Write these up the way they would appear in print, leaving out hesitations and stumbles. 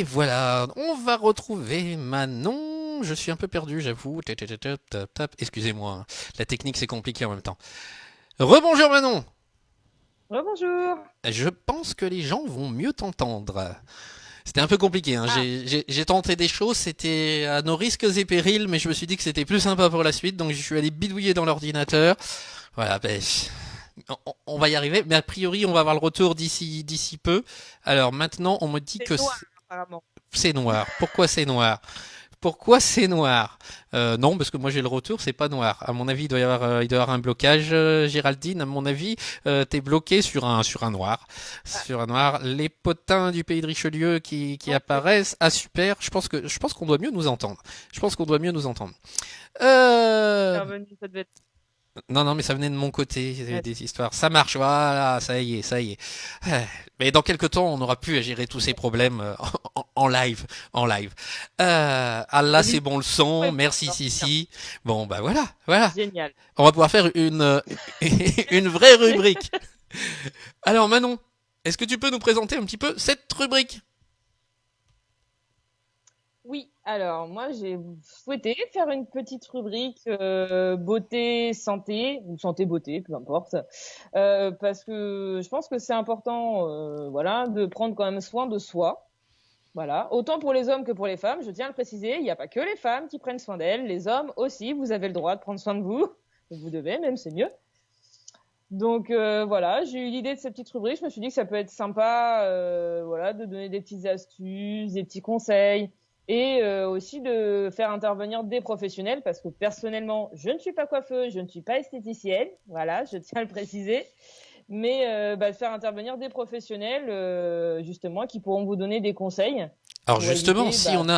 Et voilà, on va retrouver Manon. Je suis un peu perdu, j'avoue. Excusez-moi, la technique c'est compliqué en même temps. Rebonjour Manon. Rebonjour. Je pense que les gens vont mieux t'entendre. C'était un peu compliqué, hein. Ah, J'ai tenté des choses, c'était à nos risques et périls, mais je me suis dit que c'était plus sympa pour la suite, donc je suis allé bidouiller dans l'ordinateur. Voilà, on va y arriver, mais a priori on va avoir le retour d'ici peu. Alors maintenant, on me dit c'est que noir apparemment. c'est noir. Pourquoi c'est noir? Pourquoi c'est noir? Non, parce que moi j'ai le retour, c'est pas noir. À mon avis, il doit y avoir un blocage, Géraldine. À mon avis, t'es bloqué sur un noir, Ah, sur un noir. Les potins du pays de Richelieu qui non, apparaissent. Ah super. Je pense qu'on doit mieux nous entendre. Je pense qu'on doit mieux nous entendre. c'est Euh, revenu, ça devait être. non, non, mais ça venait de mon côté, Ouais. des histoires. Ça marche, voilà, ça y est, ça y est. Mais dans quelques temps, on aura pu gérer tous ces problèmes en live, en live. Ah là, c'est L'émission bon le son, est bon, merci alors, c'est bien. Sissi. Bon, bah voilà, voilà. Génial. On va pouvoir faire une vraie rubrique. Alors Manon, est-ce que tu peux nous présenter un petit peu cette rubrique? Oui, alors moi j'ai souhaité faire une petite rubrique beauté, santé, ou santé beauté, peu importe, parce que je pense que c'est important, voilà, de prendre quand même soin de soi. Voilà, autant pour les hommes que pour les femmes, je tiens à le préciser, il n'y a pas que les femmes qui prennent soin d'elles, les hommes aussi, vous avez le droit de prendre soin de vous, vous devez même, c'est mieux. Donc voilà, j'ai eu l'idée de cette petite rubrique. Je me suis dit que ça peut être sympa, voilà, de donner des petites astuces, des petits conseils, et aussi de faire intervenir des professionnels, parce que personnellement, je ne suis pas coiffeuse, je ne suis pas esthéticienne, voilà, je tiens à le préciser, mais de faire intervenir des professionnels justement qui pourront vous donner des conseils Alors pour justement, éviter,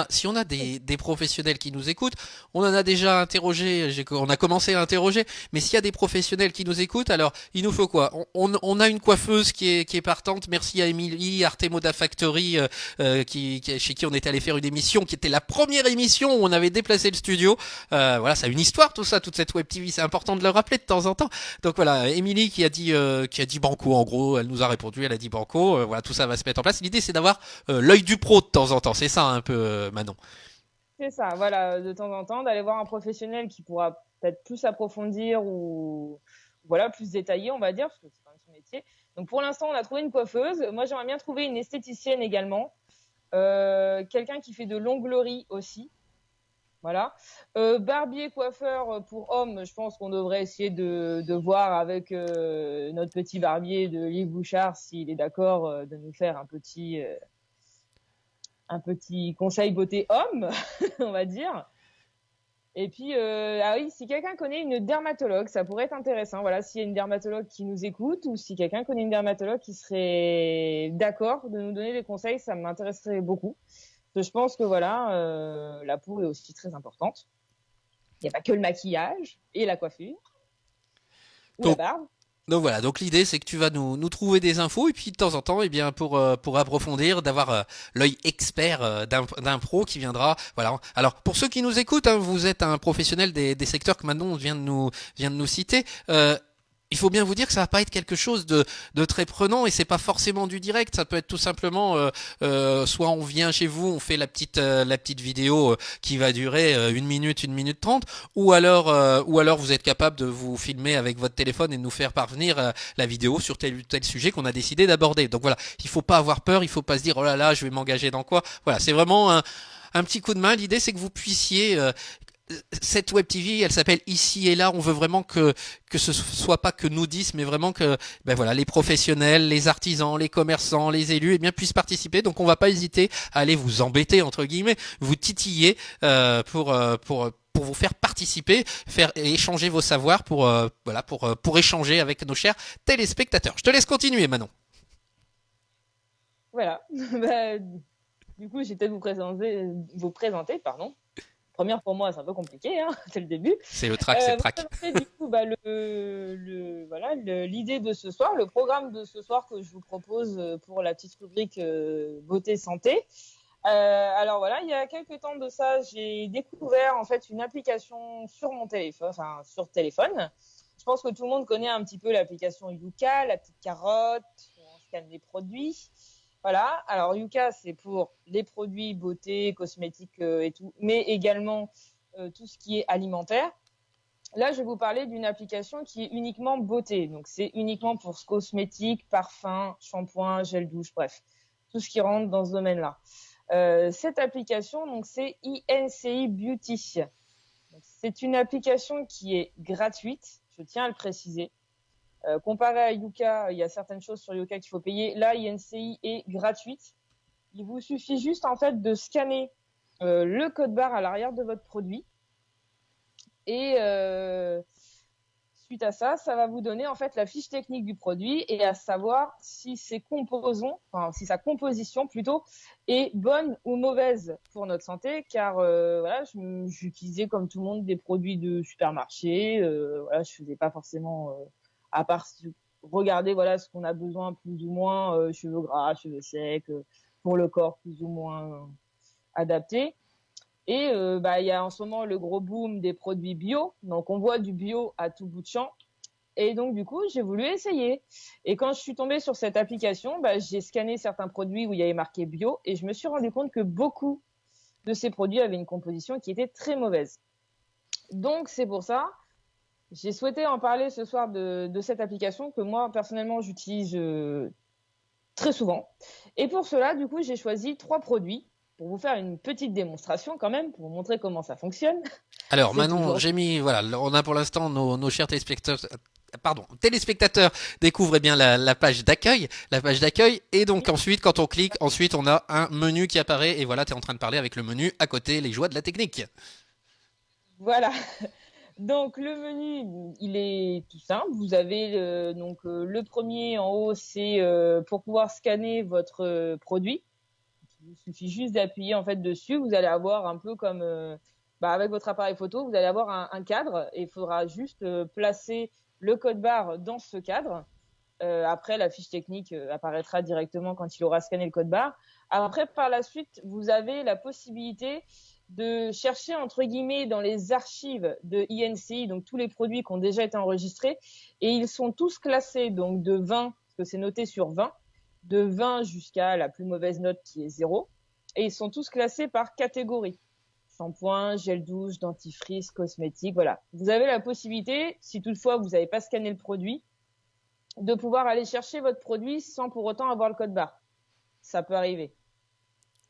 si on a des professionnels qui nous écoutent, on en a déjà interrogé, on a commencé à interroger, mais s'il y a des professionnels qui nous écoutent, alors il nous faut quoi? On a une coiffeuse qui est partante, merci à Émilie, Artemoda Factory, chez qui on était allé faire une émission, qui était la première émission où on avait déplacé le studio. Voilà, ça a une histoire tout ça, toute cette web TV, c'est important de le rappeler de temps en temps. Donc voilà, Émilie qui a dit banco en gros, elle nous a répondu, elle a dit banco, voilà, tout ça va se mettre en place. L'idée c'est d'avoir l'œil du pro de temps en temps. C'est ça un peu, Manon. c'est ça, voilà, de temps en temps, d'aller voir un professionnel qui pourra peut-être plus approfondir ou voilà, plus détailler, on va dire, parce que c'est quand même son métier. Donc pour l'instant, on a trouvé une coiffeuse. Moi, j'aimerais bien trouver une esthéticienne également, quelqu'un qui fait de l'onglerie aussi. Voilà. Barbier coiffeur pour hommes, je pense qu'on devrait essayer de voir avec notre petit barbier de Yves Bouchard s'il est d'accord de nous faire un petit conseil beauté homme, on va dire. Et puis, ah oui, si quelqu'un connaît une dermatologue, ça pourrait être intéressant. Voilà, s'il y a une dermatologue qui nous écoute ou si quelqu'un connaît une dermatologue qui serait d'accord de nous donner des conseils, ça m'intéresserait beaucoup. Parce que je pense que voilà, la peau est aussi très importante. Il n'y a pas que le maquillage et la coiffure ou la Donc, barbe. donc voilà, donc l'idée c'est que tu vas nous trouver des infos et puis de temps en temps, eh bien pour approfondir, d'avoir l'œil expert d'un pro qui viendra. Voilà. Alors pour ceux qui nous écoutent, hein, vous êtes un professionnel des secteurs que Manon vient de nous citer. Il faut bien vous dire que ça va pas être quelque chose de très prenant et c'est pas forcément du direct. Ça peut être tout simplement, soit on vient chez vous, on fait la petite vidéo qui va durer 1 minute 30, ou alors vous êtes capable de vous filmer avec votre téléphone et de nous faire parvenir la vidéo sur tel ou tel sujet qu'on a décidé d'aborder. Donc voilà, il faut pas avoir peur, il faut pas se dire oh là là, je vais m'engager dans quoi. Voilà, c'est vraiment un petit coup de main. L'idée c'est que vous puissiez cette web TV, elle s'appelle Ici et là. On veut vraiment que ce soit pas que nous 10, mais vraiment que ben voilà, les professionnels, les artisans, les commerçants, les élus, eh bien puissent participer. Donc on va pas hésiter à aller vous embêter entre guillemets, vous titiller pour vous faire participer, faire échanger vos savoirs pour échanger avec nos chers téléspectateurs. Je te laisse continuer, Manon. Voilà. Bah, du coup, j'ai peut-être vous présenter, pardon. Première pour moi, c'est un peu compliqué, hein, c'est le début. C'est le track, c'est le Vous track. présenter du coup voilà, l'idée de ce soir, le programme de ce soir que je vous propose pour la petite rubrique beauté santé. Alors voilà, il y a quelques temps de ça, j'ai découvert en fait une application sur mon téléphone, enfin sur téléphone. Je pense que tout le monde connaît un petit peu l'application Yuka, la petite carotte, où on scanne les produits. Voilà. Alors, Yuka, c'est pour les produits beauté, cosmétiques et tout, mais également tout ce qui est alimentaire. Là, je vais vous parler d'une application qui est uniquement beauté. Donc, c'est uniquement pour cosmétiques, parfums, shampoing, gel douche, bref, tout ce qui rentre dans ce domaine-là. Cette application, donc, c'est INCI Beauty. C'est une application qui est gratuite, je tiens à le préciser. Comparé à Yuka, il y a certaines choses sur Yuka qu'il faut payer. Là, INCI est gratuite. Il vous suffit juste en fait de scanner le code barre à l'arrière de votre produit. Et suite à ça, ça va vous donner en fait la fiche technique du produit et à savoir si ses composants, enfin si sa composition plutôt est bonne ou mauvaise pour notre santé. Car voilà, j'utilisais comme tout le monde des produits de supermarché. Voilà, je faisais pas forcément à part regarder voilà ce qu'on a besoin plus ou moins, cheveux gras, cheveux secs, pour le corps plus ou moins adapté. Et il y a en ce moment le gros boom des produits bio. Donc, on voit du bio à tout bout de champ. Et donc, du coup, j'ai voulu essayer. Et quand je suis tombée sur cette application, j'ai scanné certains produits où il y avait marqué bio et je me suis rendu compte que beaucoup de ces produits avaient une composition qui était très mauvaise. Donc, c'est pour ça, j'ai souhaité en parler ce soir de cette application que moi, personnellement, j'utilise très souvent. Et pour cela, du coup, j'ai choisi 3 produits pour vous faire une petite démonstration quand même, pour vous montrer comment ça fonctionne. Alors C'est Manon, toujours... j'ai mis, voilà, on a pour l'instant nos chers téléspectateurs découvrent eh bien la page d'accueil, et donc ensuite quand on clique, ensuite on a un menu qui apparaît, et voilà, tu es en train de parler avec le menu à côté, les joies de la technique. Voilà. Donc le menu, il est tout simple. Vous avez le premier en haut, c'est pour pouvoir scanner votre produit. Il suffit juste d'appuyer en fait dessus. Vous allez avoir un peu comme avec votre appareil photo, vous allez avoir un cadre et il faudra juste placer le code barre dans ce cadre. Après, la fiche technique apparaîtra directement quand il aura scanné le code barre. Après, par la suite, vous avez la possibilité de chercher entre guillemets dans les archives de INCI, donc tous les produits qui ont déjà été enregistrés, et ils sont tous classés donc de 20, parce que c'est noté sur 20, de 20 jusqu'à la plus mauvaise note qui est 0, et ils sont tous classés par catégorie. Shampoing, gel douche, dentifrice, cosmétique, voilà. Vous avez la possibilité, si toutefois vous n'avez pas scanné le produit, de pouvoir aller chercher votre produit sans pour autant avoir le code barre. Ça peut arriver.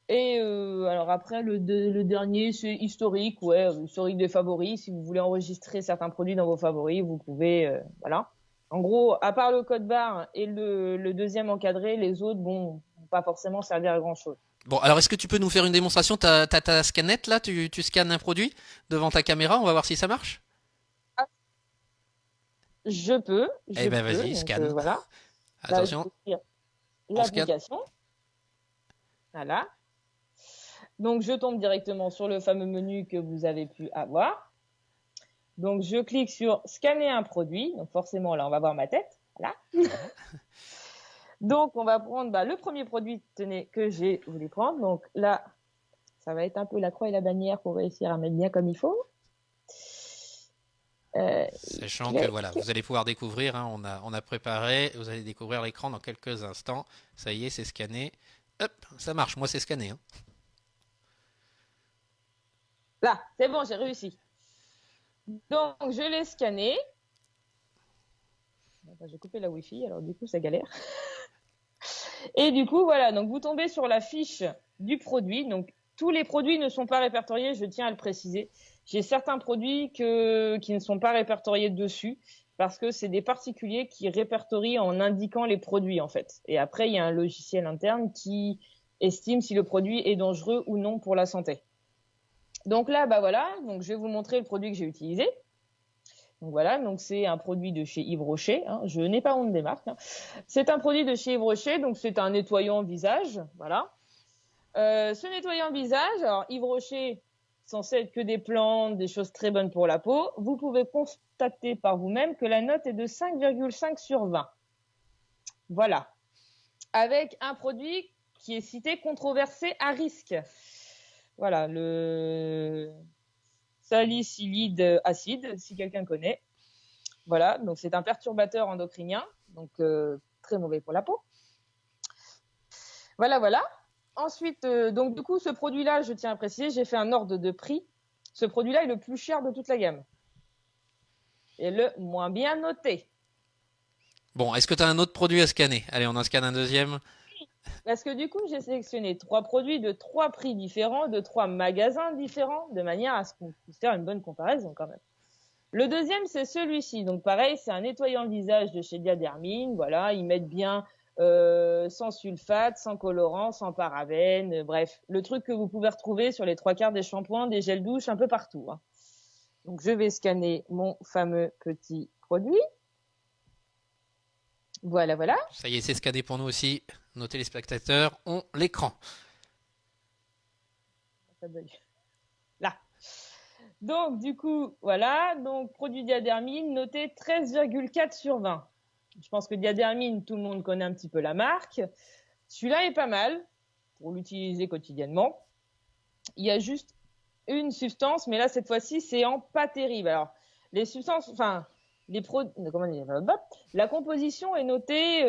Et alors après, le dernier, c'est historique, historique des favoris. Si vous voulez enregistrer certains produits dans vos favoris, vous pouvez, voilà. En gros, à part le code barre et le deuxième encadré, les autres, vont pas forcément servir à grand chose. Bon, alors est-ce que tu peux nous faire une démonstration? T'as ta scannette là, tu scannes un produit devant ta caméra, on va voir si ça marche. Ah, je peux. Eh ben Donc, vas-y, scanne. voilà. Là, je Attention, vais ouvrir on scanne. l'application. Voilà. Donc, je tombe directement sur le fameux menu que vous avez pu avoir. Donc, je clique sur scanner un produit. Donc, forcément, là, on va voir ma tête. Voilà. Donc, on va prendre le premier produit que j'ai voulu prendre. Donc, là, ça va être un peu la croix et la bannière pour réussir à mettre bien comme il faut. Sachant que voilà, vous allez pouvoir découvrir, hein, on a préparé, vous allez découvrir l'écran dans quelques instants. Ça y est, c'est scanné. Hop, ça marche, moi c'est scanné. Hein. Là, c'est bon, j'ai réussi. Donc, je l'ai scanné. J'ai coupé la Wi-Fi, alors du coup, ça galère. Et du coup, voilà, donc vous tombez sur la fiche du produit. Donc, tous les produits ne sont pas répertoriés, je tiens à le préciser. J'ai certains produits qui ne sont pas répertoriés dessus parce que c'est des particuliers qui répertorient en indiquant les produits, en fait. Et après, il y a un logiciel interne qui estime si le produit est dangereux ou non pour la santé. Donc là, voilà, donc je vais vous montrer le produit que j'ai utilisé. Donc voilà, donc c'est un produit de chez Yves Rocher. Hein, je n'ai pas honte des marques. Hein. C'est un produit de chez Yves Rocher, donc c'est un nettoyant visage. Voilà. Ce nettoyant visage, alors Yves Rocher, censé être que des plantes, des choses très bonnes pour la peau. Vous pouvez constater par vous-même que la note est de 5,5 sur 20. Voilà. Avec un produit qui est cité controversé à risque. Voilà, le salicylide acide, si quelqu'un connaît. Voilà, donc c'est un perturbateur endocrinien, donc très mauvais pour la peau. Voilà, voilà. Ensuite, donc du coup, ce produit-là, je tiens à préciser, j'ai fait un ordre de prix. Ce produit-là est le plus cher de toute la gamme. Et le moins bien noté. Bon, est-ce que tu as un autre produit à scanner? Allez, on en scanne un deuxième. Parce que du coup, j'ai sélectionné 3 produits de 3 prix différents, de 3 magasins différents, de manière à ce qu'on puisse faire une bonne comparaison quand même. Le deuxième, c'est celui-ci. Donc pareil, c'est un nettoyant visage de chez Diadermine. Voilà, ils mettent bien sans sulfate, sans colorant, sans parabènes. Bref, le truc que vous pouvez retrouver sur les 3 quarts des shampoings, des gels douche, un peu partout, hein. Donc je vais scanner mon fameux petit produit. Voilà, voilà. Ça y est, c'est scanné pour nous aussi. Nos téléspectateurs ont l'écran. Ça bug. Là. Donc, du coup, voilà. Donc, produit Diadermine noté 13,4 sur 20. Je pense que Diadermine, tout le monde connaît un petit peu la marque. Celui-là est pas mal pour l'utiliser quotidiennement. Il y a juste une substance, mais là, cette fois-ci, c'est en pas terrible. Alors, les substances, enfin, les produits, comment dire, la composition est notée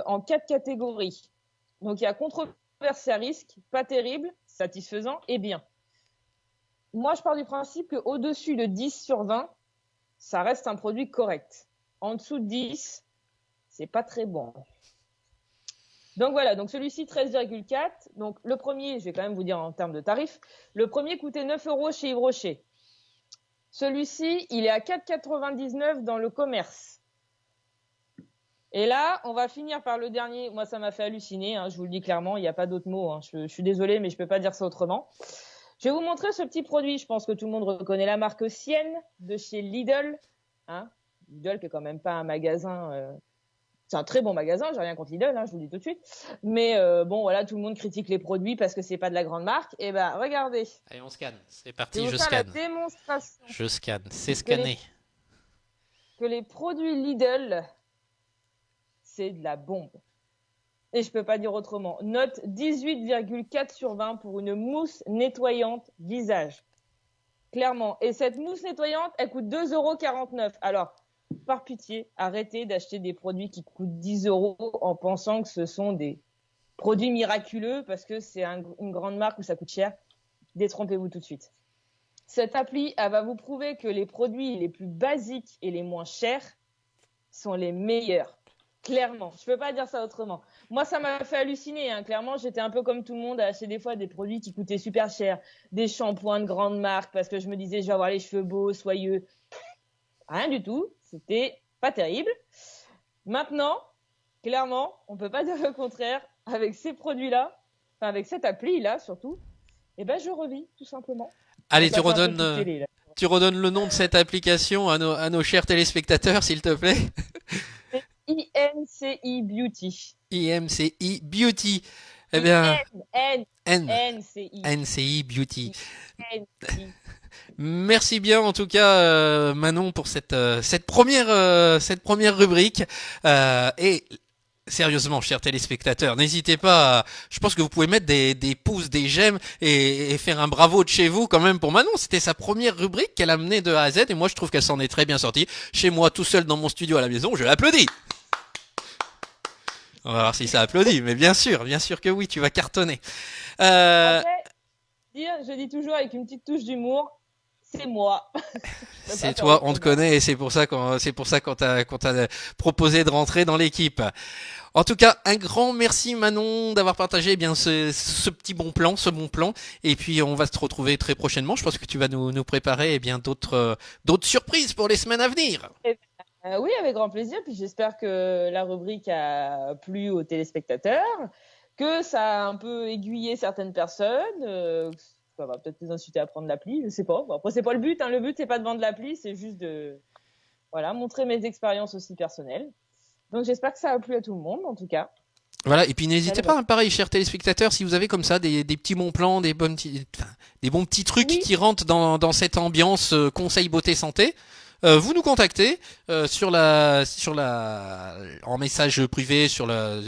en 4 catégories. Donc, il y a controversé à risque, pas terrible, satisfaisant et bien. Moi, je pars du principe qu'au-dessus de 10 sur 20, ça reste un produit correct. En dessous de 10, c'est pas très bon. Donc voilà, donc celui-ci 13,4. Donc le premier, je vais quand même vous dire en termes de tarifs, le premier coûtait 9 € chez Yves Rocher. Celui-ci, il est à 4,99 dans le commerce. Et là, on va finir par le dernier. Moi, ça m'a fait halluciner, hein, je vous le dis clairement, il n'y a pas d'autre mot, hein. Je suis désolée, mais je ne peux pas dire ça autrement. Je vais vous montrer ce petit produit. Je pense que tout le monde reconnaît la marque Sienne de chez Lidl. Hein, Lidl qui est quand même pas un magasin. C'est un très bon magasin, j'ai rien contre Lidl, hein, je vous le dis tout de suite. Mais bon, voilà, tout le monde critique les produits parce que c'est pas de la grande marque. Et ben, regardez. Allez, on scanne. C'est Je vais parti, vous je faire la scanne. démonstration Je scanne. C'est que les, scanné. que les produits Lidl, c'est de la bombe. Et je peux pas dire autrement. Note 18,4 sur 20 pour une mousse nettoyante visage. Clairement. Et cette mousse nettoyante, elle coûte 2,49 €. Alors, par pitié, arrêtez d'acheter des produits qui coûtent 10 € en pensant que ce sont des produits miraculeux parce que c'est une grande marque où ça coûte cher. Détrompez-vous tout de suite. Cette appli, elle va vous prouver que les produits les plus basiques et les moins chers sont les meilleurs. Clairement, je peux pas dire ça autrement. Moi, ça m'a fait halluciner, hein. Clairement, j'étais un peu comme tout le monde à acheter des fois des produits qui coûtaient super cher, des shampoings de grande marque parce que je me disais je vais avoir les cheveux beaux, soyeux. Rien du tout, c'était pas terrible. Maintenant, clairement, on peut pas dire le contraire. Avec ces produits-là, enfin avec cette appli-là surtout, eh ben je revis tout simplement. Allez, Donc là, c'est un peu toute télé, là. tu redonnes le nom de cette application à nos chers téléspectateurs, s'il te plaît. INCI Beauty. IMCI Beauty. Eh bien, NCI. NCI Beauty. NCI. Merci bien en tout cas Manon pour cette première rubrique et sérieusement chers téléspectateurs n'hésitez pas je pense que vous pouvez mettre des pouces des j'aime et faire un bravo de chez vous quand même pour Manon, c'était sa première rubrique qu'elle a menée de A à Z et moi je trouve qu'elle s'en est très bien sortie chez moi tout seul dans mon studio à la maison, je l'applaudis. On va voir si ça applaudit, mais bien sûr que oui, tu vas cartonner. Après, je dis toujours avec une petite touche d'humour, c'est moi. C'est toi, on te connaît et c'est pour ça qu'on t'a proposé de rentrer dans l'équipe. En tout cas, un grand merci Manon d'avoir partagé bien ce petit bon plan, ce bon plan. Et puis on va se retrouver très prochainement. Je pense que tu vas nous préparer bien d'autres surprises pour les semaines à venir. Oui, avec grand plaisir. Puis j'espère que la rubrique a plu aux téléspectateurs, que ça a un peu aiguillé certaines personnes. Ça va peut-être les inciter à prendre l'appli, je sais pas. Bon, après, c'est pas le but, hein. Le but, c'est pas de vendre l'appli, c'est juste de, voilà, montrer mes expériences aussi personnelles. Donc, j'espère que ça a plu à tout le monde, en tout cas. Voilà, et puis n'hésitez pas, pareil, chers téléspectateurs, si vous avez comme ça des petits bons plans, des bons petits trucs qui rentrent dans cette ambiance conseil beauté santé, vous nous contactez en message privé sur la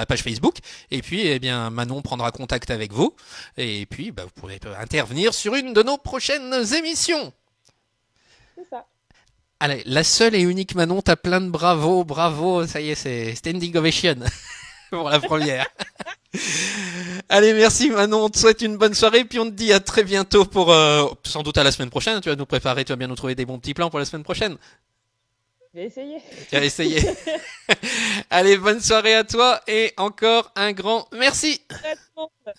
page Facebook, et puis eh bien Manon prendra contact avec vous, et puis vous pourrez intervenir sur une de nos prochaines émissions. C'est ça. Allez, la seule et unique Manon, t'as plein de bravo, ça y est, c'est standing ovation. pour la première. Allez, merci Manon, on te souhaite une bonne soirée, puis on te dit à très bientôt pour, sans doute à la semaine prochaine, tu vas nous préparer, tu vas bien nous trouver des bons petits plans pour la semaine prochaine. Je vais essayer. Tu vas essayer. Allez, bonne soirée à toi, et encore un grand merci. À tout le monde.